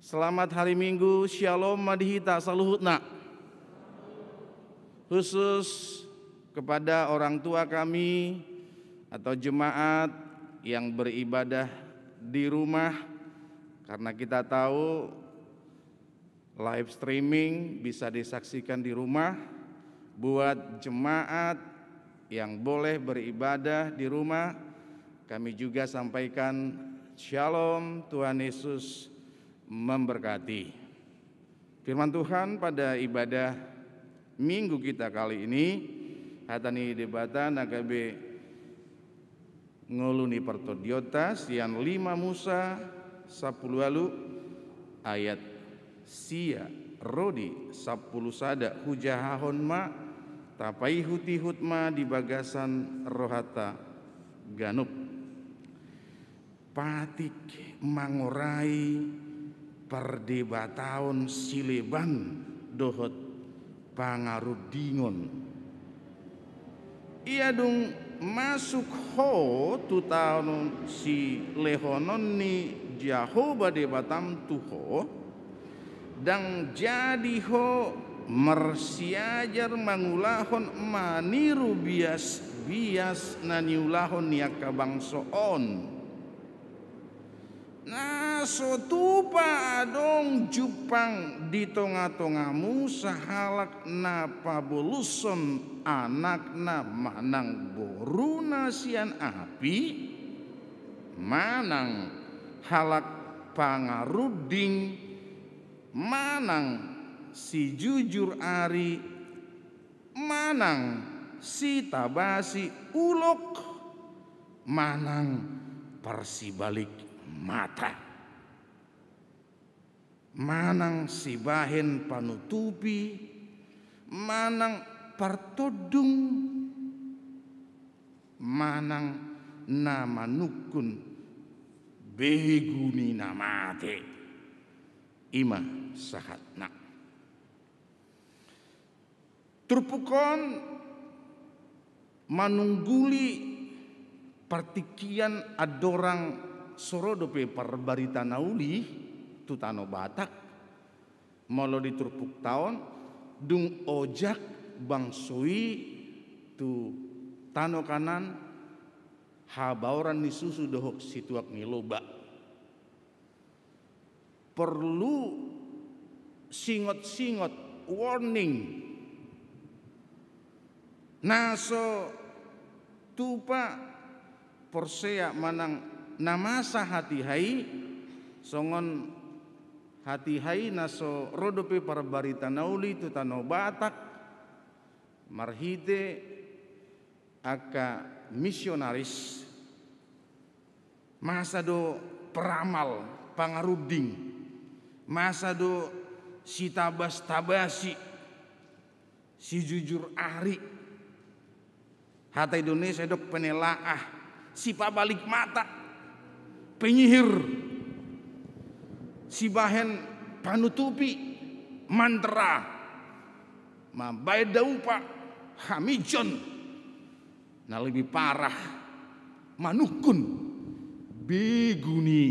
Selamat hari Minggu, Shalom Madihita Saluhutna. Khusus kepada orang tua kami atau jemaat yang beribadah di rumah, karena kita tahu live streaming bisa disaksikan di rumah. Buat jemaat yang boleh beribadah di rumah, kami juga sampaikan Shalom, Tuhan Yesus memberkati. Firman Tuhan pada ibadah minggu kita kali ini, hatani debata nagabe ngoluni pertodiota sian 5 Musa 10 lalu ayat sia rodi 10 sada hujahahon ma tapai huti hutma di bagasan rohata ganup patik mangorai perdebataon sileban dohot pangarudingon. Ia dong masuk ho tu tahun si lehonon ni Jahoba debatam tuho dan jadi ho mersiajar mangulahon maniru bias naniulahon niaka bangsoon. Nah sotupa adong jupang di tonga-tongamu sahalak na pabuluson anak na manang boruna sian api manang halak pangaruding manang si jujur ari manang si tabasi ulok manang persibalik mata manang si bahen panutupi manang partodung manang nama nukun beguni namate ima sahatna turpukon manungguli partikian adorang sorodope parbarita nauli tutano Batak molo di turpuk tahun dung ojak bangsui tu tano kanan habauran ni susu dohok situak ni loba perlu singot-singot warning naso tupa porsea manang namasa hati hai songon hati hai naso rodope parbarita nauli tu tano Batak marhite aka misionaris masa do peramal pangaruding masa do si tabas-tabasi si jujur ari hata Indonesia dok penelaah si pabalik mata penyihir si bahen panutupi mantra mabai daupa hamijon nah lebih parah manukun beguni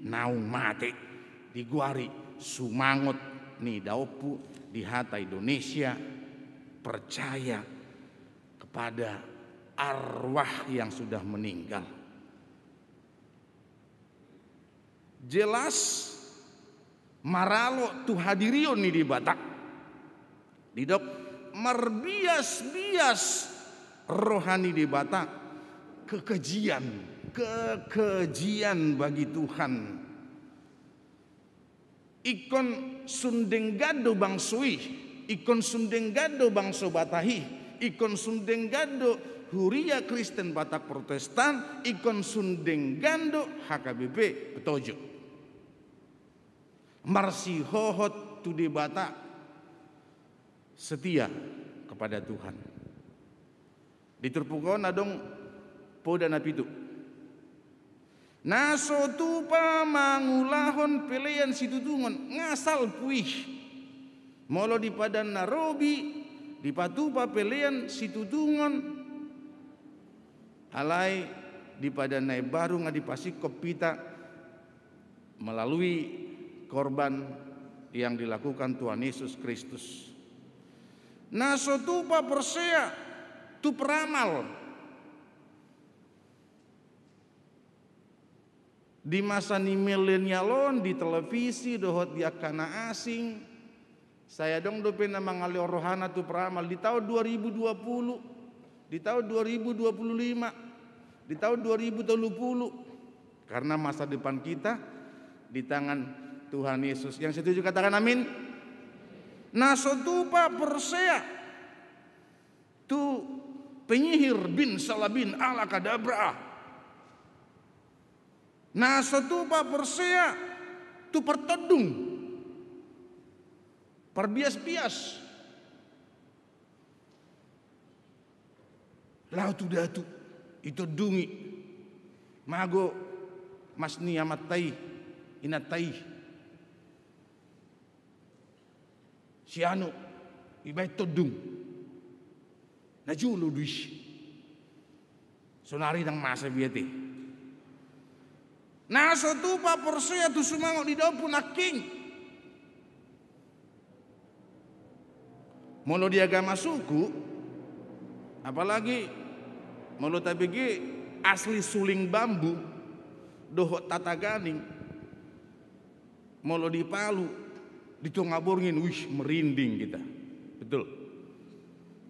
naung mate diguari sumangot ni daupu di hata Indonesia percaya kepada arwah yang sudah meninggal. Jelas maralo tu hadirion ni di Batak didok merbias-bias rohani di Batak kekejian bagi Tuhan ikon sundenggado bangsui ikon sundenggado bangso Batahi ikon sundenggado Huria Kristen Batak Protestan ikon sundenggando HKBP Petojo marsi hohot tu di Batak setia kepada Tuhan diturpukon adong poda napitu naso tupa mangulahon pelean situtungon ngasal puih molo di padan Narobi di patupa pelean situtungon alai di padan Nai Baru ngadi pasik kopita melalui korban yang dilakukan Tuhan Yesus Kristus. Nah, sotupa persea tu peramal di masa ni milenialon di televisi dohot dia kana asing. Saya dong dope na mangali rohana tu peramal di tahun 2020, di tahun 2025, di tahun 2030. Karena masa depan kita di tangan Tuhan Yesus. Yang setuju katakan amin. Nah, sotupa persea tu penyihir bin salabin ala kadabra. Nah, sotupa persea tu pertedung, perbias-bias, lau tu datu itu dungi mago masni amatai inatai sianu ibai todung najulu duish sonari nang masa biate. Nah, sotupa persea tu sumango di daun pun aking molo di agama suku, apalagi molo tabigi asli suling bambu dohot tata ganing, molo di Palu ditongaborngin, wih merinding kita, betul.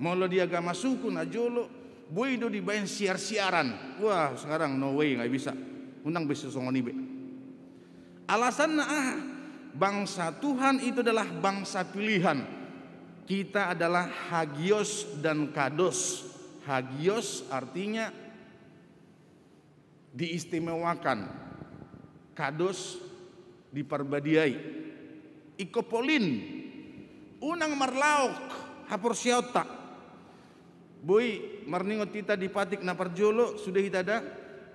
Molo di agama suku najolo boy do dibayan siar-siaran, wah sekarang no way nggak bisa, undang bisa songoni be. Alasan bangsa Tuhan itu adalah bangsa pilihan. Kita adalah hagios dan kados. Hagios artinya diistimewakan, kados diperbadiai. Ikopolin unang marlaok hapor siota. Boy marningot kita di patik na parjolo sudah hitada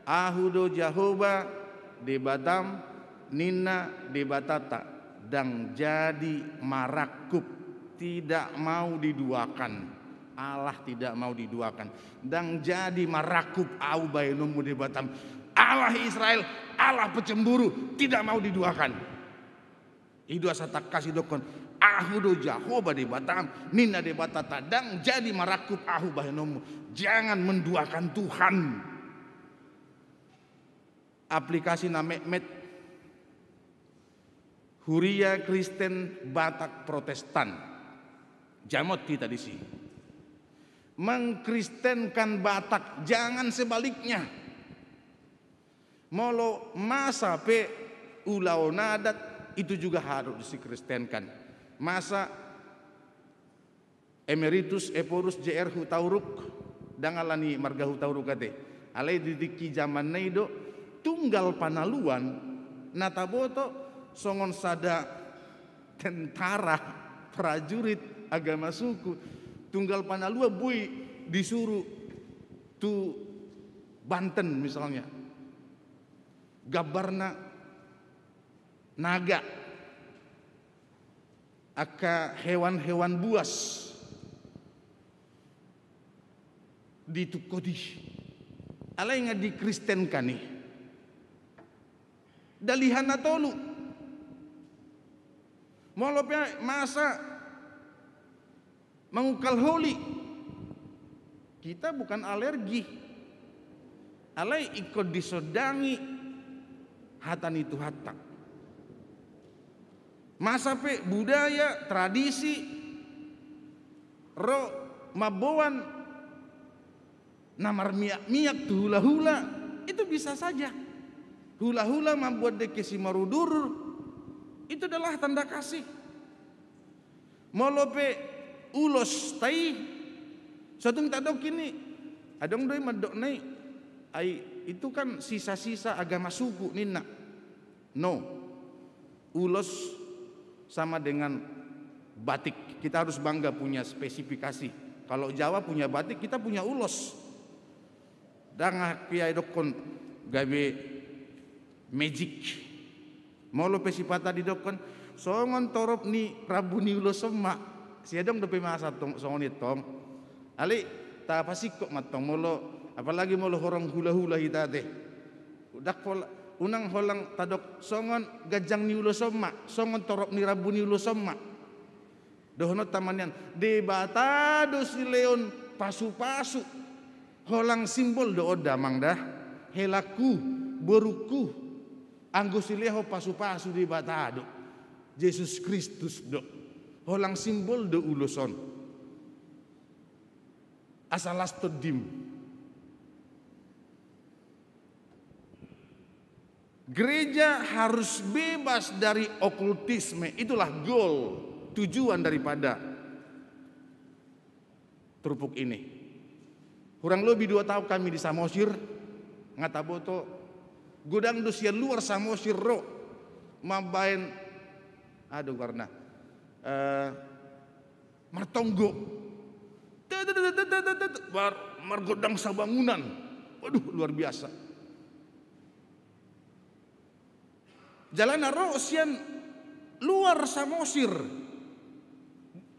ahudo jahoba de batam nina de batata dang jadi marakup. Tidak mau diduakan, Allah tidak mau diduakan. Dan jadi marakup au bainomu di Batam. Allah Israel, Allah pecemburu, tidak mau diduakan. Idu asata kasih dokon, ahudo Jahoba di Batam, nina di batata. Dan jadi marakup au bainomu. Jangan menduakan Tuhan. Aplikasi Mehmet Huria Kristen Batak Protestan. Jamot kita di sini mengkristenkan Batak, jangan sebaliknya. Molo masa pe ulau nadat itu juga harus dikristenkan. Masa emeritus Eporus JR Hutauruk dangalani marga Hutauruk ate alai didiki zaman naido tunggal panaluan nataboto songon sada tentara prajurit agama suku tunggal panalua bui disuruh tu Banten misalnya gabarna naga aka hewan-hewan buas ditukodi alai nga dikristenkan nih dalihan tolu molopnya masa mengukal holi kita bukan alergi alai ikut disodangi hatan itu hatak masa pe budaya tradisi ro maboan namar miak tu hula-hula itu bisa saja hula-hula membuat dekesi marudur itu adalah tanda kasih molope ulos tai suatu tak dok ini adong doi madok nai ai itu kan sisa-sisa agama suku nina no ulos sama dengan batik kita harus bangga punya spesifikasi kalau Jawa punya batik kita punya ulos dangah kiai dokon gawe magic molo pesipata di dokon songon torop ni Prabu ni ulos semak siadong dope masa tong songonit tong ali ta pasik kok matong molo apalagi molo horong hula-hula kita teh udak pola unang holang tadok songon gajang ni ulo somma, songon torop ni rabu ni ulo somma. Dohono tamanian debata do si leon pasu-pasu holang simbol do oda mangdah helaku beruku anggo si leho pasu-pasu debata do Yesus Kristus do holang simbol do uloson asalas todim. Gereja harus bebas dari okultisme, itulah goal, tujuan daripada trupuk ini. Kurang lebih 2 tahun kami di Samosir, ngataboto gudang dosia luar Samosir ro mabain aduh karena martonggo margodang sabangunan, waduh luar biasa. Jalan arosian luar Samosir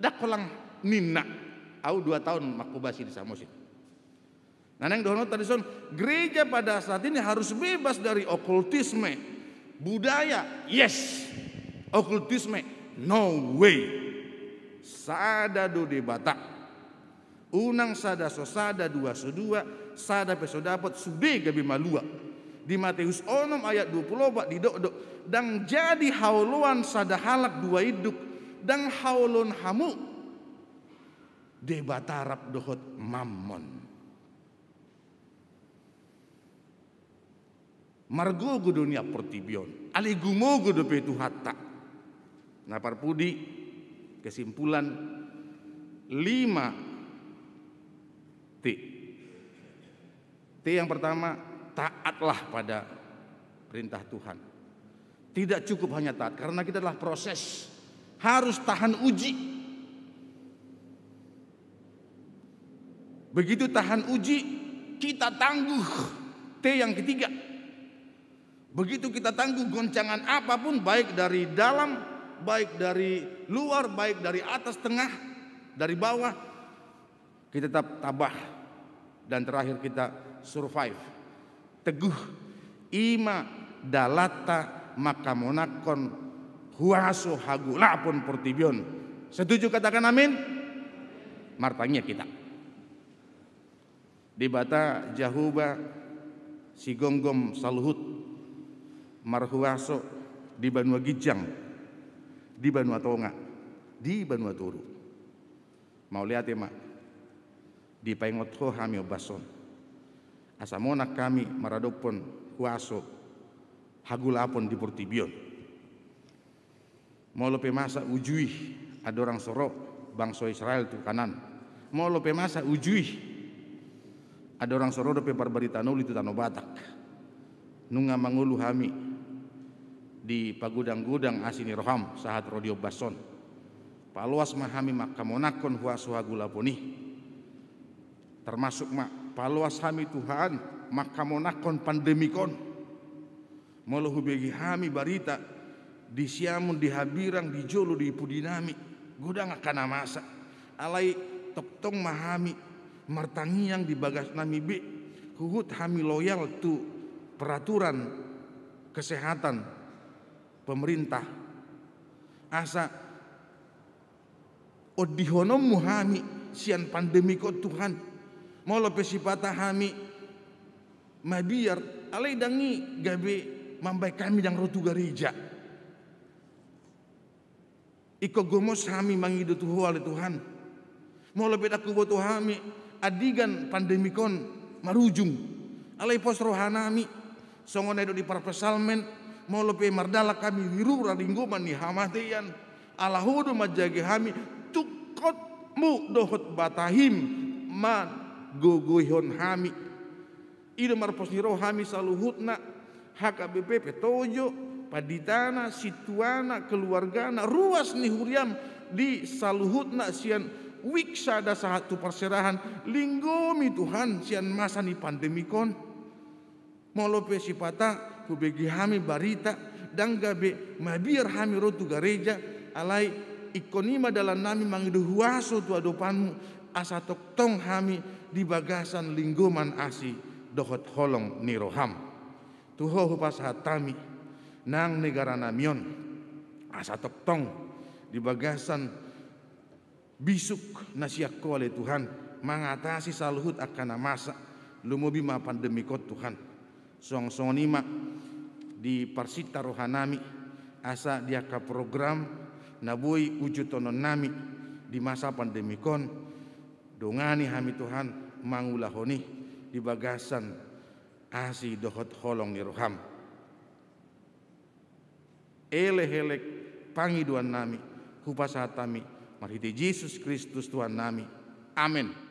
dak kolang nina au 2 tahun makubasi di Samosir. Nanang dono tadi son gereja pada saat ini harus bebas dari okultisme budaya, yes, okultisme no way. Sada do debata unang sada so sada dua so dua sada peso dapat sude gabi malua di Matius 6 ayat 20 di dok dan jadi hauluan sada halak 2 hidup dan haulun hamu debatarap dohot mammon margo gu dunia pertibion aligumo gu dope tu hatta napar pudi kesimpulan 5 T yang pertama, taatlah pada perintah Tuhan. Tidak cukup hanya taat, karena kita adalah proses, harus tahan uji. Begitu tahan uji, kita tangguh. T yang ketiga, begitu kita tangguh goncangan apapun, baik dari dalam, baik dari luar, baik dari atas, tengah, dari bawah, kita tetap tabah. Dan terakhir kita survive. Teguh ima dalata makamonakon huaso hagulapon portibion. Setuju katakan amin? Martanya kita. Di bata jahuba si gonggom saluhut marhuaso di Banua Gijang, di Banua Tonga, di Banua Turu. Mau lihat ya mak? Di paingotho hami obason asamona kami maradopon kuaso hagulapon di portibion mau lope masa ujui ada orang sorok bangsa Israel tu kanan mau lope masa ujui ada orang sorok dope barbarita nuli tu tano Batak nunga mangulu hami di pagudang-gudang asini roham sahat rodio bason paluas mahami makamonakon huaso hagulaponi termasuk mak paluas hami Tuhan makamonakon pandemikon molohu begi hami barita di siamun di habirang di jolo di pudinami gudang akan masa alai toktong mahami martangiang di bagas nami be huhut hami loyal tu peraturan kesehatan pemerintah asa odihonom muhami sian pandemikon Tuhan molo pesipata hami mabiar alai dangi gabe mambai kami dang rotu gereja iko gomos hami mangido tuho ale Tuhan molo bedaku boto hami adigan pandemikon marujung alai pos rohanami songon edo di parpesalmen molo pe mardala kami wirura linggoman ni hamatian alahudu majage hami tukot mu dohot batahim man gogoihon hami ida marpos niro hami saluhutna HKBP petojo paditana situana keluargana ruas ni huriam di saluhutna sian wiksa da satu perserahan linggomi Tuhan sian masa ni pandemikon molope sipata kubegi hami barita dan gabe mabiar hami rotu gereja alai ikonima dalam nami mangidu huaso tu adopanmu asa toktong hami di bagasan linggoman asi dohot holong niroham tuho hupas hatami nang negara namion asa toktong di bagasan bisuk nasiakko oleh Tuhan mengatasi saluhut akan masa lumobi ma pandemi kot Tuhan song nima di parsita rohanami asa diaka program nabui ujutonon nami di masa pandemi kon dongani hami Tuhan mangulahoni di bagasan asi dohot holong ni roham elek pangiduan nami hupasatami marhiti Yesus Kristus Tuhan nami amin.